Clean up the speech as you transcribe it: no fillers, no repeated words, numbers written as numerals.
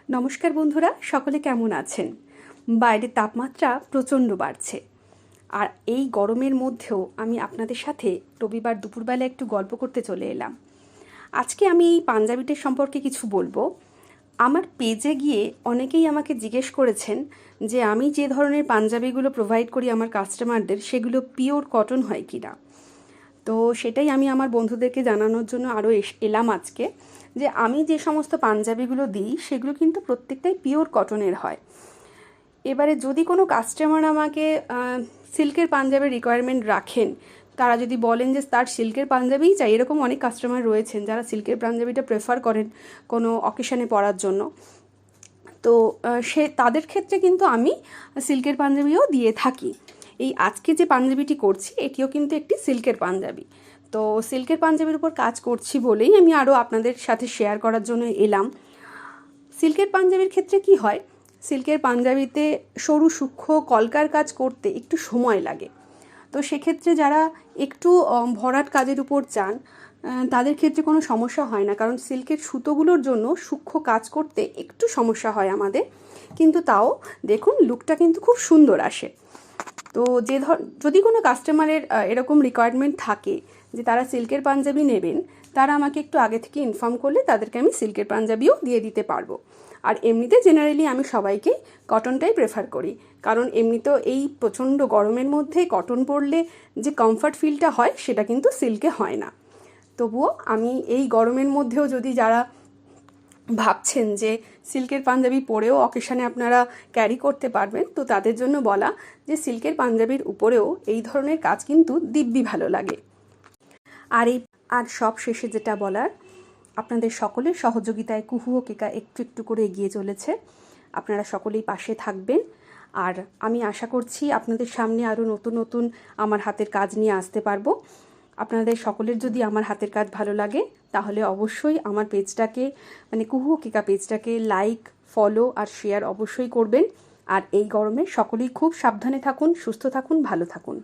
নমস্কার বন্ধুরা, সকলে কেমন আছেন? বাইরের তাপমাত্রা প্রচণ্ড বাড়ছে, আর এই গরমের মধ্যেও আমি আপনাদের সাথে রবিবার দুপুরবেলা একটু গল্প করতে চলে এলাম। আজকে আমি এই পাঞ্জাবিটার সম্পর্কে কিছু বলবো। আমার পেজে গিয়ে অনেকেই আমাকে জিজ্ঞেস করেছেন যে আমি যে ধরনের পাঞ্জাবিগুলো প্রোভাইড করি আমার কাস্টমারদের, সেগুলো পিওর কটন হয় কি না। তো সেটাই আমি আমার বন্ধুদেরকে জানানোর জন্য আরও এলাম আজকে, যে আমি যে সমস্ত পাঞ্জাবিগুলো দিই সেগুলো কিন্তু প্রত্যেকটাই পিওর কটনের হয়। এবারে যদি কোনো কাস্টমার আমাকে সিল্কের পাঞ্জাবির রিকোয়ারমেন্ট রাখেন, তারা যদি বলেন যে তার সিল্কের পাঞ্জাবিই চাই, এরকম অনেক কাস্টমার রয়েছেন যারা সিল্কের পাঞ্জাবিটা প্রেফার করেন কোনো অকেশনে পরার জন্য। তো সে তাদের ক্ষেত্রে কিন্তু আমি সিল্কের পাঞ্জাবিও দিয়ে থাকি। এই আজকে যে পাঞ্জাবিটি করছি এটিও কিন্তু একটি সিল্কের পাঞ্জাবি। তো সিল্কের পাঞ্জাবির উপর কাজ করছি বলেই আমি আরও আপনাদের সাথে শেয়ার করার জন্য এলাম। সিল্কের পাঞ্জাবির ক্ষেত্রে কি হয়, সিল্কের পাঞ্জাবিতে সরু সূক্ষ্ম কলকার কাজ করতে একটু সময় লাগে। তো সেক্ষেত্রে যারা একটু ভরাট কাজের উপর চান তাদের ক্ষেত্রে কোনো সমস্যা হয় না, কারণ সিল্কের সুতোগুলোর জন্য সূক্ষ্ম কাজ করতে একটু সমস্যা হয় আমাদের, কিন্তু তাও দেখুন লুকটা কিন্তু খুব সুন্দর আসে। তো যদি কোনো কাস্টমারের এরকম রিকোয়ারমেন্ট থাকে যে তারা সিল্কের পাঞ্জাবি নেবেন, তারা আমাকে একটু আগে থেকে ইনফর্ম করলে তাদেরকে আমি সিল্কের পাঞ্জাবিও দিয়ে দিতে পারবো। আর এমনিতে জেনারেলি আমি সবাইকে কটনটাই প্রেফার করি, কারণ এমনিতেও এই প্রচণ্ড গরমের মধ্যে কটন পরলে যে কমফর্ট ফিলটা হয় সেটা কিন্তু সিল্কে হয় না। তবুও আমি এই গরমের মধ্যেও যদি যারা ভাবছেন যে সিল্কের পাঞ্জাবি পরেও অকেশানে আপনারা ক্যারি করতে পারবেন, তো তাদের জন্য বলা যে সিল্কের পাঞ্জাবির উপরেও এই ধরনের কাজ কিন্তু দিব্যি ভালো লাগে। আর সব শেষে যেটা বলার, আপনাদের সকলের সহযোগিতায় কুহু ও কেকা একটু একটু করে এগিয়ে চলেছে। আপনারা সকলেই পাশে থাকবেন, আর আমি আশা করছি আপনাদের সামনে আরও নতুন নতুন আমার হাতের কাজ নিয়ে আসতে পারবো। আপনাদের সকলের যদি আমার হাতের কাজ ভালো লাগে তাহলে অবশ্যই আমার পেজটাকে, মানে কুহু ও কেকা পেজটাকে লাইক, ফলো আর শেয়ার অবশ্যই করবেন। আর এই গরমে সকলেই খুব সাবধানে থাকুন, সুস্থ থাকুন, ভালো থাকুন।